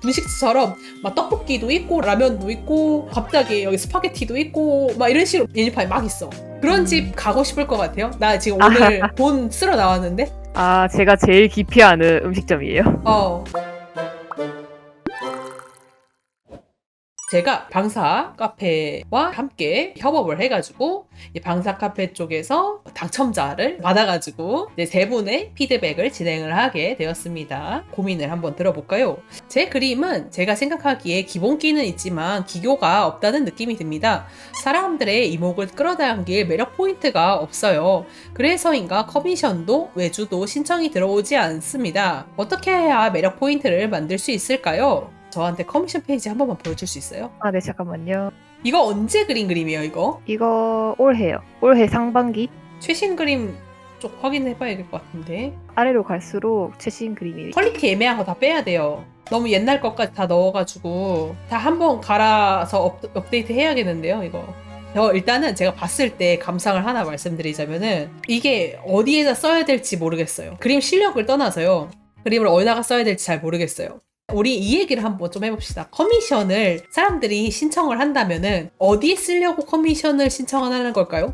분식집처럼 막 떡볶이도 있고 라면도 있고 갑자기 여기 스파게티도 있고 막 이런 식으로 메뉴판이 막 있어. 그런 집 가고 싶을 것 같아요. 나 지금 오늘 돈 쓰러 나왔는데. 제가 제일 기피하는 음식점이에요. 제가 방사 카페와 함께 협업을 해가지고 이 방사 카페 쪽에서 당첨자를 받아가지고 이제 세 분의 피드백을 진행을 하게 되었습니다. 고민을 한번 들어볼까요? 제 그림은 제가 생각하기에 기본기는 있지만 기교가 없다는 느낌이 듭니다. 사람들의 이목을 끌어당길 매력 포인트가 없어요. 그래서인가 커미션도 외주도 신청이 들어오지 않습니다. 어떻게 해야 매력 포인트를 만들 수 있을까요? 저한테 커미션 페이지 한 번만 보여줄 수 있어요? 네, 잠깐만요. 이거 언제 그린 그림이에요, 이거? 이거 올해요. 올해 상반기. 최신 그림 쪽 확인해봐야 될 것 같은데. 아래로 갈수록 최신 그림이. 퀄리티 애매한 거 다 빼야 돼요. 너무 옛날 것까지 다 넣어가지고 다 한 번 갈아서 업데이트 해야겠는데요, 이거. 일단은 제가 봤을 때 감상을 하나 말씀드리자면은 이게 어디에다 써야 될지 모르겠어요. 그림 실력을 떠나서요. 그림을 어디다가 써야 될지 잘 모르겠어요. 우리 이 얘기를 한번 좀 해봅시다. 커미션을 사람들이 신청을 한다면은 어디에 쓰려고 커미션을 신청하는 걸까요?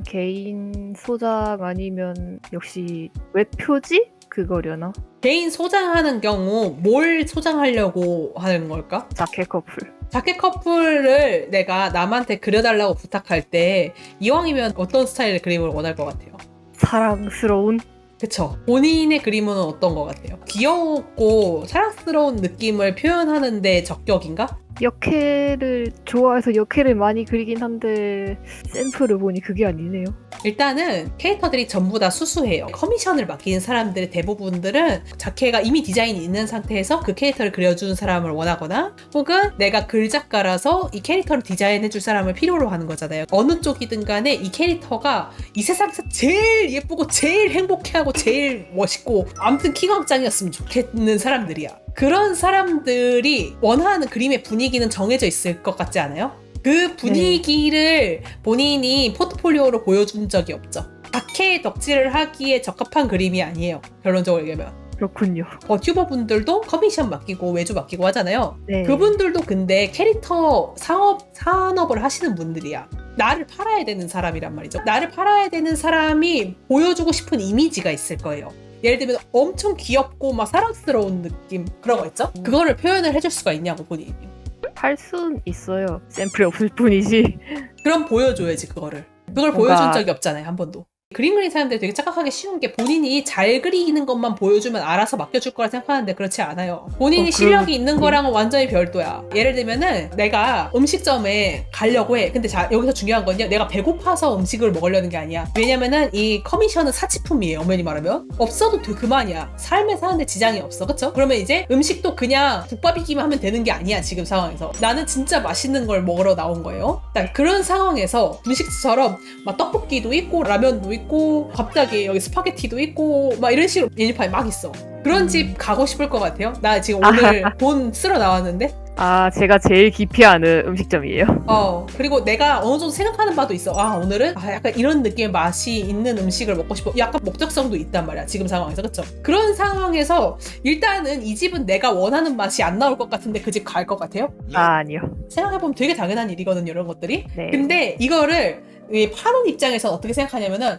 개인 소장 아니면 역시 웹표지? 그거려나? 개인 소장하는 경우 뭘 소장하려고 하는 걸까? 자켓 커플. 자켓 커플을 내가 남한테 그려달라고 부탁할 때 이왕이면 어떤 스타일의 그림을 원할 것 같아요? 사랑스러운? 그쵸. 본인의 그림은 어떤 것 같아요? 귀엽고 사랑스러운 느낌을 표현하는데 적격인가? 역해를 좋아해서 역해를 많이 그리긴 한데 샘플을 보니 그게 아니네요. 일단은 캐릭터들이 전부 다 수수해요. 커미션을 맡기는 사람들의 대부분들은 자켓가 이미 디자인이 있는 상태에서 그 캐릭터를 그려주는 사람을 원하거나 혹은 내가 글작가라서 이 캐릭터를 디자인해줄 사람을 필요로 하는 거잖아요. 어느 쪽이든 간에 이 캐릭터가 이 세상에서 제일 예쁘고 제일 행복해하고 제일 멋있고 아무튼 킹왕짱이었으면 좋겠는 사람들이야. 그런 사람들이 원하는 그림의 분위기는 정해져 있을 것 같지 않아요? 그 분위기를 본인이 포트폴리오로 보여준 적이 없죠. 자켓 덕질을 하기에 적합한 그림이 아니에요. 결론적으로 얘기하면. 그렇군요. 버튜버 분들도 커미션 맡기고 외주 맡기고 하잖아요. 네. 그분들도 근데 캐릭터 산업을 하시는 분들이야. 나를 팔아야 되는 사람이란 말이죠. 나를 팔아야 되는 사람이 보여주고 싶은 이미지가 있을 거예요. 예를 들면 엄청 귀엽고 막 사랑스러운 느낌 그런 거 있죠? 그거를 표현을 해줄 수가 있냐고 본인이. 할 순 있어요. 샘플이 없을 뿐이지. 그럼 보여줘야지 그거를. 그걸 보여준 적이 없잖아요, 한 번도. 그림 그리는 사람들이 되게 착각하기 쉬운 게 본인이 잘 그리는 것만 보여주면 알아서 맡겨줄 거라 생각하는데 그렇지 않아요. 본인이 실력이 있는 거랑은 완전히 별도야. 예를 들면은 내가 음식점에 가려고 해. 근데 여기서 중요한 건요. 내가 배고파서 음식을 먹으려는 게 아니야. 왜냐면은 이 커미션은 사치품이에요. 엄연히 말하면. 없어도 그만이야. 삶에 사는데 지장이 없어. 그쵸? 그러면 이제 음식도 그냥 국밥이기만 하면 되는 게 아니야. 지금 상황에서. 나는 진짜 맛있는 걸 먹으러 나온 거예요. 그런 상황에서 분식집처럼 막 떡볶이도 있고 라면도 있고 갑자기 여기 스파게티도 있고 막 이런 식으로 메뉴판이 막 있어. 그런 집 가고 싶을 것 같아요. 나 지금 오늘 돈 쓰러 나왔는데. 제가 제일 기피하는 음식점이에요. 그리고 내가 어느 정도 생각하는 바도 있어. 오늘은 약간 이런 느낌의 맛이 있는 음식을 먹고 싶어. 약간 목적성도 있단 말이야. 지금 상황에서. 그쵸? 그런 상황에서 일단은 이 집은 내가 원하는 맛이 안 나올 것 같은데 그 집 갈 것 같아요? 아니요. 생각해보면 되게 당연한 일이거든요. 이런 것들이. 네. 근데 이거를 파는 입장에서는 어떻게 생각하냐면은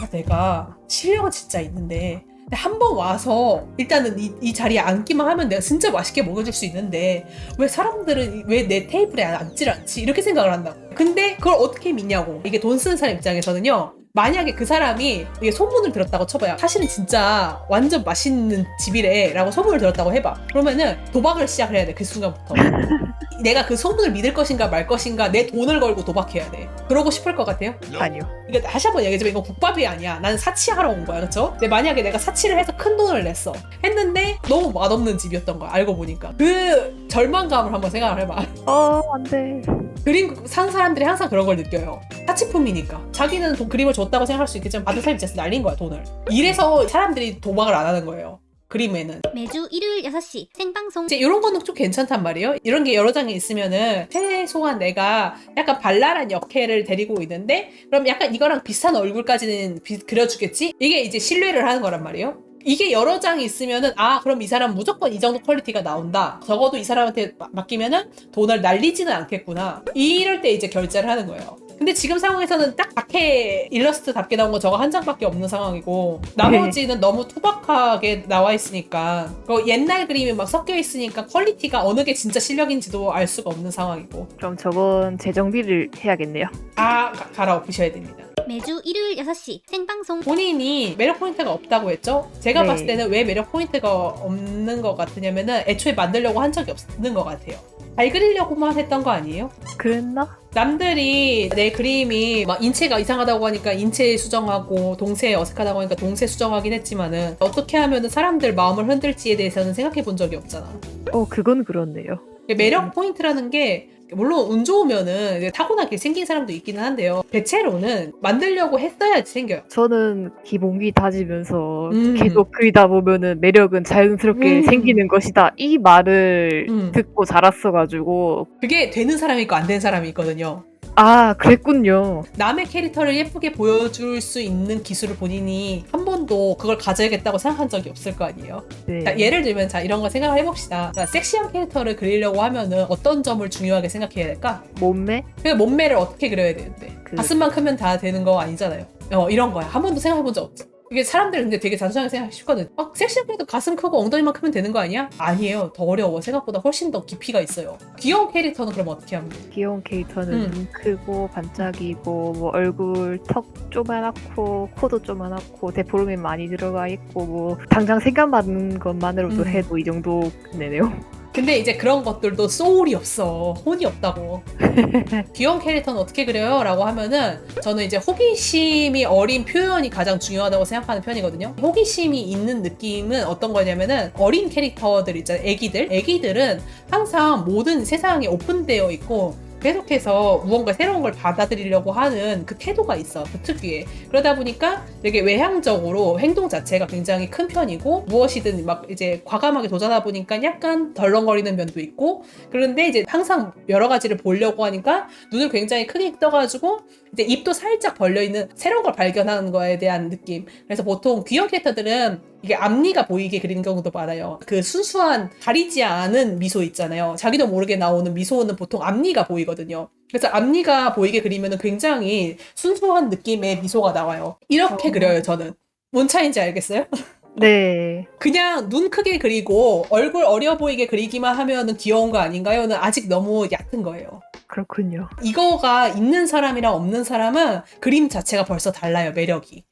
내가 실력은 진짜 있는데 한 번 와서 일단은 이 자리에 앉기만 하면 내가 진짜 맛있게 먹여줄 수 있는데 왜 사람들은 왜 내 테이블에 앉질 않지? 이렇게 생각을 한다고. 근데 그걸 어떻게 믿냐고. 이게 돈 쓰는 사람 입장에서는요. 만약에 그 사람이 이게 소문을 들었다고 쳐봐요. 사실은 진짜 완전 맛있는 집이래 라고 소문을 들었다고 해봐. 그러면은 도박을 시작을 해야 돼. 그 순간부터. 내가 그 소문을 믿을 것인가 말 것인가 내 돈을 걸고 도박해야 돼. 그러고 싶을 것 같아요? 아니요. 이거 다시 한번 얘기하자면 이거 국밥이 아니야. 나는 사치하러 온 거야. 그쵸? 근데 만약에 내가 사치를 해서 큰 돈을 냈어. 했는데 너무 맛없는 집이었던 거야. 알고 보니까. 그 절망감을 한번 생각을 해봐. 안 돼. 그림 산 사람들이 항상 그런 걸 느껴요. 사치품이니까. 자기는 그림을 줬다고 생각할 수 있겠지만 받은 사람이 진짜 날린 거야, 돈을. 이래서 사람들이 도박을 안 하는 거예요. 그림에는. 매주 일요일 6시 생방송. 이제 이런 거는 좀 괜찮단 말이에요. 이런 게 여러 장이 있으면은 최소한 내가 약간 발랄한 역해를 데리고 있는데 그럼 약간 이거랑 비슷한 얼굴까지는 그려주겠지? 이게 이제 신뢰를 하는 거란 말이에요. 이게 여러 장이 있으면은 그럼 이 사람 무조건 이 정도 퀄리티가 나온다. 적어도 이 사람한테 맡기면은 돈을 날리지는 않겠구나. 이럴 때 이제 결제를 하는 거예요. 근데 지금 상황에서는 딱 박해 일러스트답게 나온 거 저거 한 장밖에 없는 상황이고 나머지는 너무 투박하게 나와 있으니까 옛날 그림이 막 섞여 있으니까 퀄리티가 어느 게 진짜 실력인지도 알 수가 없는 상황이고. 그럼 저건 재정비를 해야겠네요. 갈아엎으셔야 됩니다. 매주 일요일 6시 생방송. 본인이 매력 포인트가 없다고 했죠? 제가 네. 봤을 때는 왜 매력 포인트가 없는 것 같으냐면은 애초에 만들려고 한 적이 없는 것 같아요. 잘 그리려고만 했던 거 아니에요? 그랬나? 남들이 내 그림이 막 인체가 이상하다고 하니까 인체 수정하고 동체 어색하다고 하니까 동체 수정하긴 했지만은 어떻게 하면은 사람들 마음을 흔들지에 대해서는 생각해 본 적이 없잖아. 그건 그렇네요. 매력 포인트라는 게 물론 운 좋으면은 이제 타고나게 생긴 사람도 있기는 한데요. 대체로는 만들려고 했어야지 생겨요. 저는 기본기 다지면서 음. 계속 그리다 보면은 매력은 자연스럽게 생기는 것이다. 이 말을 듣고 자랐어가지고 그게 되는 사람이 있고 안 되는 사람이 있거든요. 그랬군요. 남의 캐릭터를 예쁘게 보여줄 수 있는 기술을 본인이 한 번도 그걸 가져야겠다고 생각한 적이 없을 거 아니에요. 네. 자, 예를 들면 이런 거 생각을 해봅시다. 자, 섹시한 캐릭터를 그리려고 하면은 어떤 점을 중요하게 생각해야 될까? 몸매? 그 몸매를 어떻게 그려야 되는데 가슴만 크면 다 되는 거 아니잖아요. 이런 거야. 한 번도 생각해본 적 없어. 이게 사람들 근데 되게 단순하게 생각하기 쉽거든. 섹시한 캐릭터 가슴 크고 엉덩이만 크면 되는 거 아니야? 아니에요. 더 어려워. 생각보다 훨씬 더 깊이가 있어요. 귀여운 캐릭터는 그럼 어떻게 하면 돼? 귀여운 캐릭터는 눈 크고 반짝이고 뭐 얼굴 턱 조그맣고 코도 조그맣고 대포름이 많이 들어가 있고 뭐 당장 생각나는 것만으로도 해도 이 정도 끝내네요. 근데 이제 그런 것들도 소울이 없어. 혼이 없다고. 귀여운 캐릭터는 어떻게 그려요? 라고 하면은 저는 이제 호기심이 어린 표현이 가장 중요하다고 생각하는 편이거든요. 호기심이 있는 느낌은 어떤 거냐면은 어린 캐릭터들 있잖아요. 애기들은 항상 모든 세상이 오픈되어 있고 계속해서 무언가 새로운 걸 받아들이려고 하는 그 태도가 있어. 그 특유의. 그러다 보니까 되게 외향적으로 행동 자체가 굉장히 큰 편이고 무엇이든 막 이제 과감하게 도전하다 보니까 약간 덜렁거리는 면도 있고 그런데 이제 항상 여러 가지를 보려고 하니까 눈을 굉장히 크게 떠가지고 이제 입도 살짝 벌려있는 새로운 걸 발견하는 거에 대한 느낌. 그래서 보통 귀여운 캐릭터들은 이게 앞니가 보이게 그리는 경우도 많아요. 그 순수한 가리지 않은 미소 있잖아요. 자기도 모르게 나오는 미소는 보통 앞니가 보이거든요. 그래서 앞니가 보이게 그리면 굉장히 순수한 느낌의 미소가 나와요. 이렇게 그려요, 저는. 뭔 차이인지 알겠어요? 네. 그냥 눈 크게 그리고 얼굴 어려 보이게 그리기만 하면 귀여운 거 아닌가요?는 아직 너무 얕은 거예요. 그렇군요. 이거가 있는 사람이랑 없는 사람은 그림 자체가 벌써 달라요, 매력이.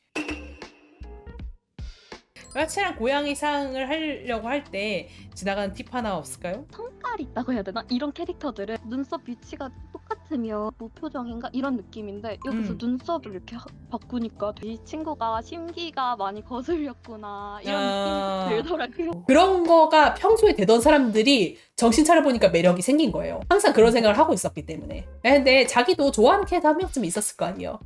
까칠한 고양이 상을 하려고 할 때 지나가는 팁 하나 없을까요? 성깔이 있다고 해야 되나? 이런 캐릭터들은 눈썹 위치가 똑같으면 무표정인가? 이런 느낌인데 여기서 눈썹을 이렇게 바꾸니까 이 친구가 심기가 많이 거슬렸구나 이런 느낌이 들더라고요. 그런 거가 평소에 되던 사람들이 정신 차려보니까 매력이 생긴 거예요. 항상 그런 생각을 하고 있었기 때문에. 근데 자기도 좋아하는 캐릭터 한 명쯤 있었을 거 아니에요.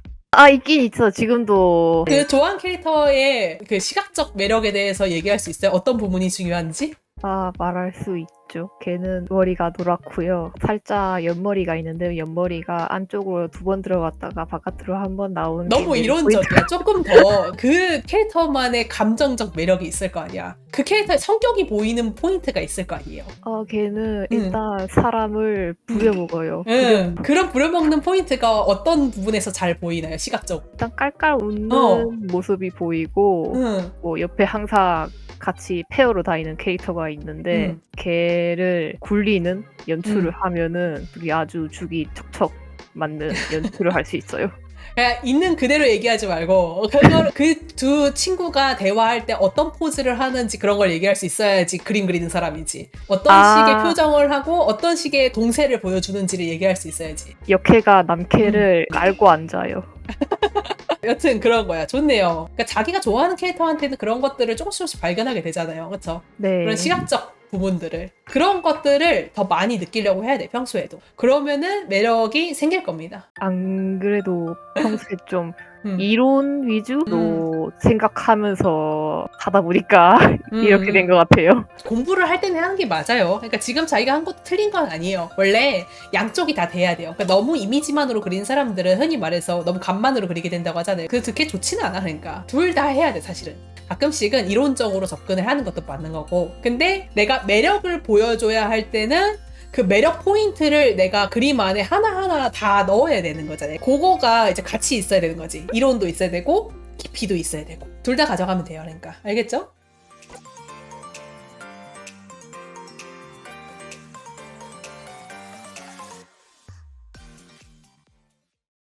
있긴 있어. 지금도. 그 좋아하는 캐릭터의 그 시각적 매력에 대해서 얘기할 수 있어요? 어떤 부분이 중요한지? 말할 수 있죠. 걔는 머리가 노랗고요. 살짝 옆머리가 있는데 옆머리가 안쪽으로 2번 들어갔다가 바깥으로 1번 나오는 게 너무 이론적이야. 조금 더 그 캐릭터만의 감정적 매력이 있을 거 아니야. 그 캐릭터의 성격이 보이는 포인트가 있을 거 아니에요. 걔는 일단 사람을 부려먹어요. 그런 부려먹는 포인트가 어떤 부분에서 잘 보이나요? 시각적으로. 일단 깔깔 웃는 모습이 보이고 뭐 옆에 항상 같이 페어로 다니는 캐릭터가 있는데 걔를 굴리는 연출을 하면은 그게 아주 죽이 척척 맞는 연출을 할 수 있어요. 그냥 있는 그대로 얘기하지 말고 그 두 친구가 대화할 때 어떤 포즈를 하는지 그런 걸 얘기할 수 있어야지 그림 그리는 사람이지. 어떤 식의 표정을 하고 어떤 식의 동세를 보여주는지를 얘기할 수 있어야지. 역캐가 남캐를 알고 앉아요. 여튼 그런 거야. 좋네요. 그러니까 자기가 좋아하는 캐릭터한테는 그런 것들을 조금씩 발견하게 되잖아요. 그렇죠? 네. 그런 시각적 부분들을. 그런 것들을 더 많이 느끼려고 해야 돼. 평소에도. 그러면은 매력이 생길 겁니다. 안 그래도 평소에 좀 이론 위주로 생각하면서 하다 보니까 이렇게 된 것 같아요. 공부를 할 때는 하는 게 맞아요. 그러니까 지금 자기가 한 것도 틀린 건 아니에요. 원래 양쪽이 다 돼야 돼요. 그러니까 너무 이미지만으로 그리는 사람들은 흔히 말해서 너무 간만으로 그리게 된다고 하잖아요. 그게 좋지는 않아. 그러니까 둘 다 해야 돼, 사실은. 가끔씩은 이론적으로 접근을 하는 것도 맞는 거고, 근데 내가 매력을 보여줘야 할 때는 그 매력 포인트를 내가 그림 안에 하나하나 다 넣어야 되는 거잖아요. 그거가 이제 같이 있어야 되는 거지. 이론도 있어야 되고 깊이도 있어야 되고 둘 다 가져가면 돼요. 그러니까 알겠죠?